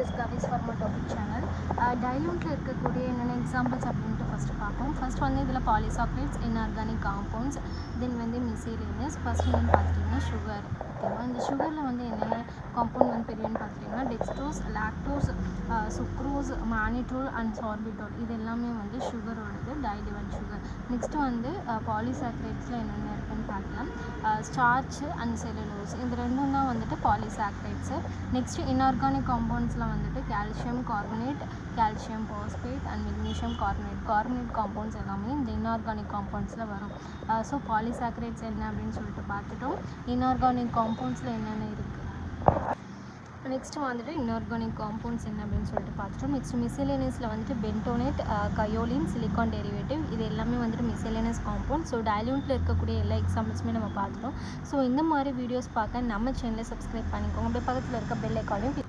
is Gavis Pharma Topic Channel. Dilute இருக்கக்கூடிய என்னென்ன examples அப்படின்ட்டு ஃபஸ்ட்டு பார்ப்போம். ஃபர்ஸ்ட் வந்து இதில் பாலிசாக்ரேட்ஸ், இன்ஆர்கானிக் காம்பவுண்ட்ஸ், தென் வந்து மிசேலியஸ். ஃபஸ்ட் என்னென்னு பார்த்துட்டிங்கன்னா சுகர். ஓகேவா, இந்த சுகரில் வந்து என்னென்ன காம்பவுண்ட் வந்து பிரியும்னு பார்த்துட்டிங்கன்னா டெக்ஸ்ட்ரோஸ், லாக்டோஸ், சுக்ரோஸ், மானிட்டோல் அண்ட் சார்பிட்டோல். இது எல்லாமே வந்து சுகரோடது, டைலிவன் சுகர். நெக்ஸ்ட்டு வந்து பாலிசாக்ரேட்ஸில் என்னென்ன இருக்குன்னு பார்க்கலாம். ஸ்டார்ச் அண்ட் செல்லுலோஸ், இது ரெண்டும் தான் வந்துட்டு பாலிசாக்ரேட்ஸு. நெக்ஸ்ட்டு இன்ஆர்கானிக் காம்பவுண்ட்ஸில் வந்துட்டு calcium carbonate, calcium phosphate and magnesium carbonate compounds எல்லாமே இந்த இன்ஆர்கானிக் காம்பவுண்ட்ஸில் வரும். ஸோ பாலிசாக்ரேட்ஸ் என்ன அப்படின்னு சொல்லிட்டு பார்த்துட்டோம். இன்ஆர்கானிக் காம்பவுண்ட்ஸில் என்னென்ன இருக்குது, நெக்ஸ்ட்டு வந்துட்டு இன்ஆர்கானிக் காம்பவுண்ட்ஸ் என்ன அப்படின்னு சொல்லிட்டு பார்த்துட்டோம். நெக்ஸ்ட் மிசேலியஸில் வந்துட்டு பென்டோனேட், கயோலின், சிலிக்கான் டெரிவேட்டிவ், இது எல்லாமே வந்துட்டு மிசேலியஸ் காம்பவுண்ட். ஸோ டைலூட்டில் இருக்கக்கூடிய எல்லா எக்ஸாம்பிள்ஸுமே நம்ம பார்த்துட்டோம். ஸோ இந்த மாதிரி வீடியோஸ் பார்க்க நம்ம சேனலை சப்ஸ்கிரைப் பண்ணிக்கோங்க. அப்படியே பக்கத்தில் இருக்க பெல் ஐக்கானையும்